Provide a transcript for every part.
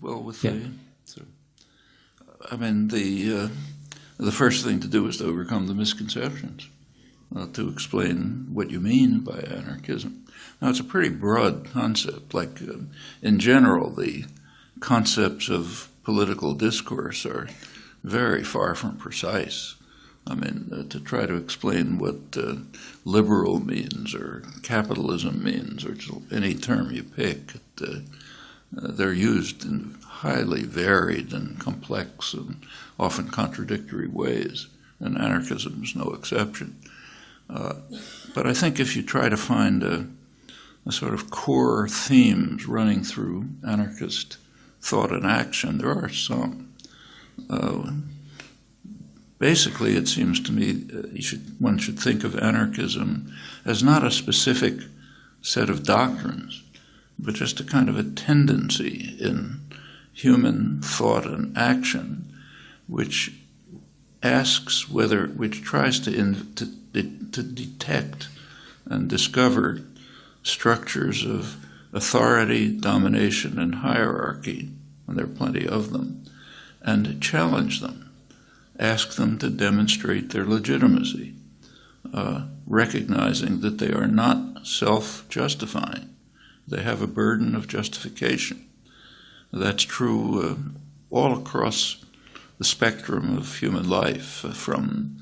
Well, with Yeah. I mean, the first thing to do is to overcome the misconceptions, to explain what you mean by anarchism. Now, it's a pretty broad concept. Like, in general, the concepts of political discourse are very far from precise. I mean, to try to explain what liberal means or capitalism means, or any term you pick, they're used in highly varied and complex and often contradictory ways, and anarchism is no exception. But I think if you try to find a sort of core themes running through anarchist thought and action, there are some. Basically, it seems to me one should think of anarchism as not a specific set of doctrines, but just a kind of a tendency in human thought and action, which tries to detect and discover structures of authority, domination, and hierarchy, and there are plenty of them, and challenge them. Ask them to demonstrate their legitimacy, recognizing that they are not self-justifying. They have a burden of justification. That's true all across the spectrum of human life, from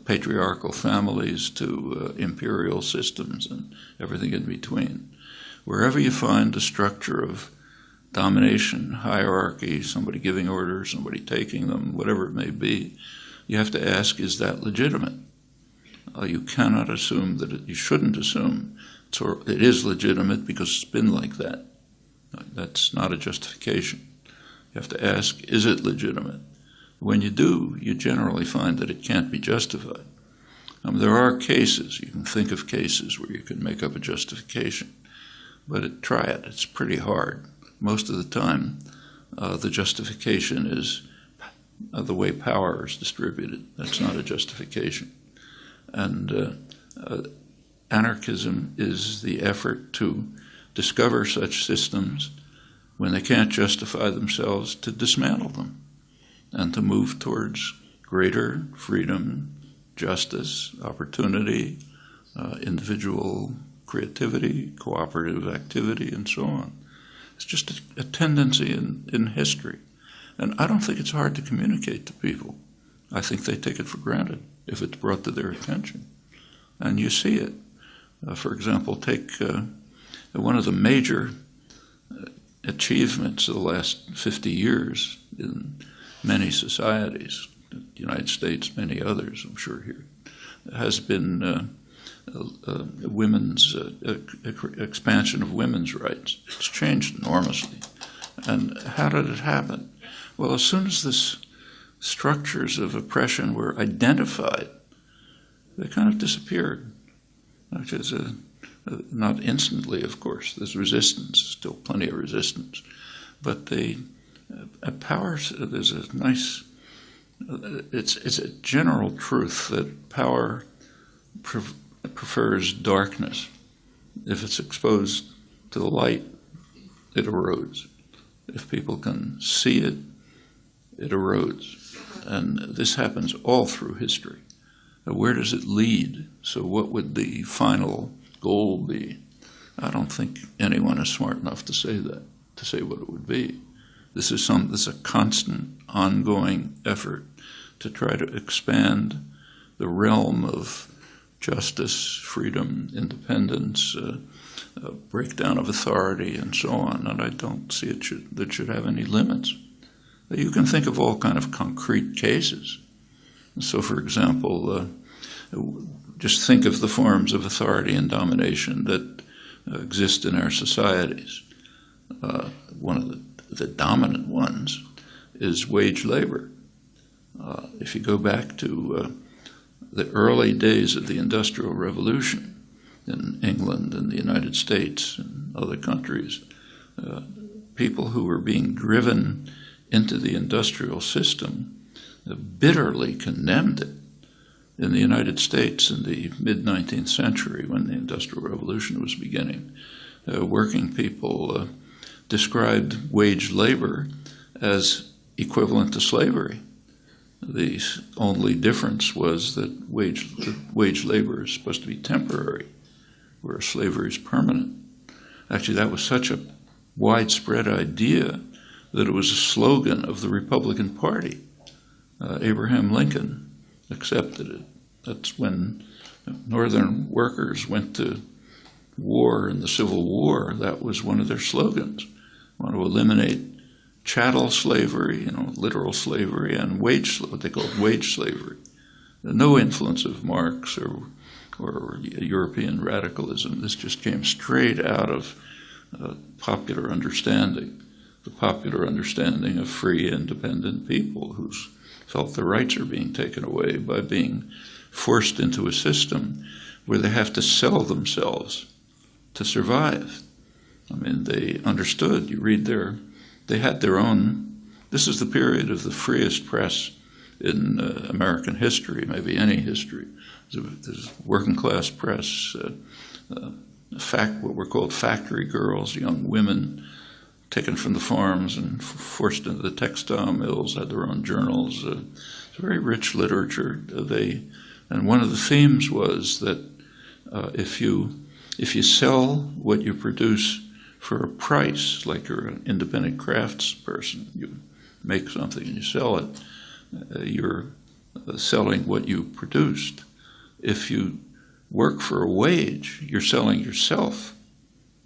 patriarchal families to imperial systems and everything in between. Wherever you find a structure of domination, hierarchy, somebody giving orders, somebody taking them, whatever it may be, you have to ask, is that legitimate? You cannot assume that you shouldn't assume it is legitimate because it's been like that. That's not a justification. You have to ask, is it legitimate? When you do, you generally find that it can't be justified. There are cases, you can think of cases where you can make up a justification, but try it, it's pretty hard. Most of the time, the justification is the way power is distributed. That's not a justification. And anarchism is the effort to discover such systems when they can't justify themselves, to dismantle them and to move towards greater freedom, justice, opportunity, individual creativity, cooperative activity, and so on. It's just a tendency in history. And I don't think it's hard to communicate to people. I think they take it for granted if it's brought to their attention. And you see it. For example, take one of the major achievements of the last 50 years in many societies, the United States, many others, I'm sure here, has been women's expansion of women's rights. It's changed enormously. And how did it happen? Well, as soon as the structures of oppression were identified, they kind of disappeared. Which is not instantly, of course. There's resistance, still plenty of resistance. But the power, there's a nice, it's a general truth that power prefers darkness. If it's exposed to the light, it erodes. If people can see it, it erodes. And this happens all through history. Where does it lead? So what would the final goal be? I don't think anyone is smart enough to say that, to say what it would be. This is a constant, ongoing effort to try to expand the realm of justice, freedom, independence, breakdown of authority, and so on. And I don't see that should have any limits. You can think of all kind of concrete cases. So, for example, just think of the forms of authority and domination that exist in our societies. One of the dominant ones is wage labor. If you go back to the early days of the Industrial Revolution in England and the United States and other countries, people who were being driven into the industrial system bitterly condemned it. In the United States in the mid-19th century, when the Industrial Revolution was beginning, working people described wage labor as equivalent to slavery. The only difference was that wage labor is supposed to be temporary, whereas slavery is permanent. Actually, that was such a widespread idea that it was a slogan of the Republican Party. Abraham Lincoln accepted it. That's when Northern workers went to war in the Civil War. That was one of their slogans. Want to eliminate chattel slavery, literal slavery, and what they called wage slavery. No influence of Marx or European radicalism. This just came straight out of popular understanding, the popular understanding of free, independent people who felt their rights are being taken away by being forced into a system where they have to sell themselves to survive. I mean, they understood. You read they had their own. This is the period of the freest press in American history, maybe any history. There's working class press, what were called factory girls, young women taken from the farms and forced into the textile mills, had their own journals. It's a very rich literature. And one of the themes was that if you sell what you produce for a price, like you're an independent crafts person, you make something and you sell it, you're selling what you produced. If you work for a wage, you're selling yourself.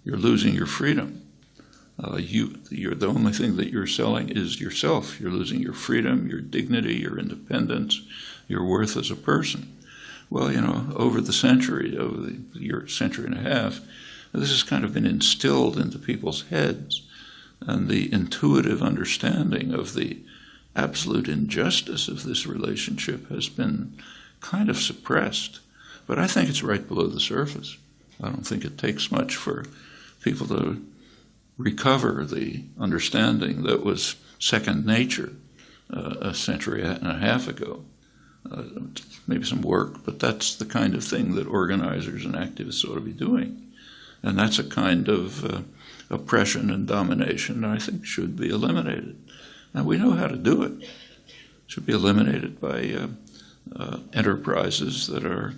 You're losing your freedom. You're the only thing that you're selling is yourself. You're losing your freedom, your dignity, your independence, your worth as a person. Well, over the century, over the century and a half, this has kind of been instilled into people's heads, and the intuitive understanding of the absolute injustice of this relationship has been kind of suppressed. But I think it's right below the surface. I don't think it takes much for people to recover the understanding that was second nature a century and a half ago. Maybe some work, but that's the kind of thing that organizers and activists ought to be doing. And that's a kind of oppression and domination that I think should be eliminated. And we know how to do it. It should be eliminated by enterprises that are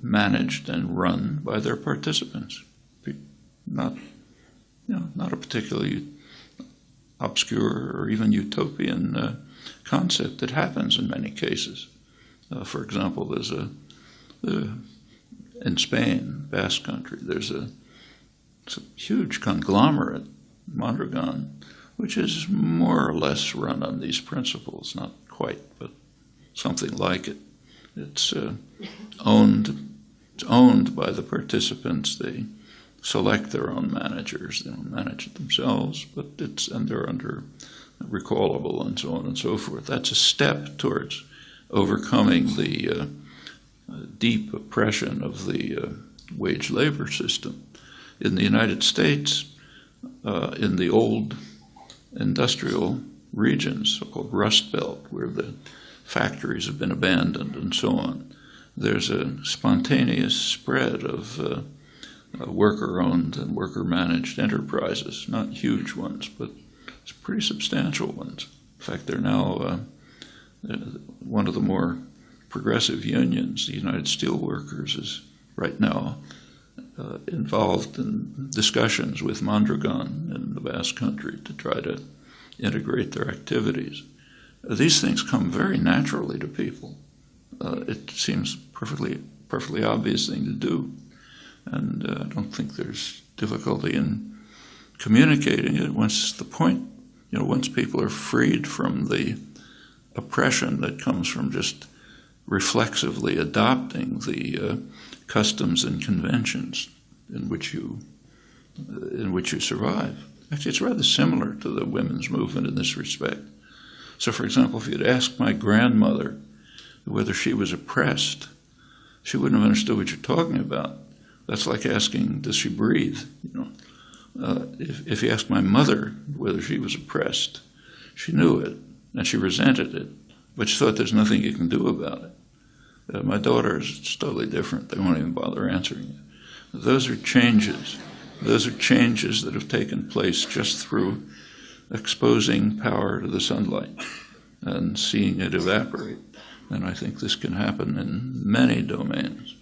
managed and run by their participants. Not a particularly obscure or even utopian concept that happens in many cases. For example, there's in Spain, Basque Country, there's a huge conglomerate, Mondragon, which is more or less run on these principles, not quite, but something like it. It's owned by the participants. They select their own managers. They don't manage it themselves, and they're under recallable and so on and so forth. That's a step towards overcoming the deep oppression of the wage labor system. In the United States, in the old industrial regions, so-called Rust Belt, where the factories have been abandoned and so on, there's a spontaneous spread of worker-owned and worker-managed enterprises, not huge ones, but pretty substantial ones. In fact, they're now one of the more progressive unions. The United Steelworkers is right now involved in discussions with Mondragon in the Basque Country to try to integrate their activities. These things come very naturally to people. It seems perfectly obvious thing to do, and I don't think there's difficulty in communicating it once people are freed from the oppression that comes from just reflexively adopting the customs and conventions in which you survive. Actually, it's rather similar to the women's movement in this respect. So, for example, if you'd asked my grandmother whether she was oppressed, she wouldn't have understood what you're talking about. That's like asking, does she breathe? If you asked my mother whether she was oppressed, she knew it, and she resented it, but she thought there's nothing you can do about it. My daughters, it's totally different. They won't even bother answering it. Those are changes. Those are changes that have taken place just through exposing power to the sunlight and seeing it evaporate. And I think this can happen in many domains.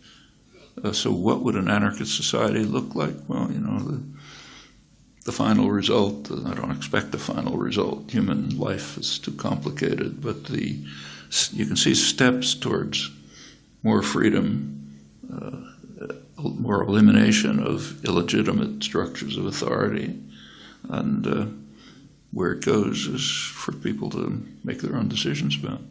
So what would an anarchist society look like? Well, the final result, I don't expect a final result. Human life is too complicated, but you can see steps towards more freedom, more elimination of illegitimate structures of authority, and where it goes is for people to make their own decisions about.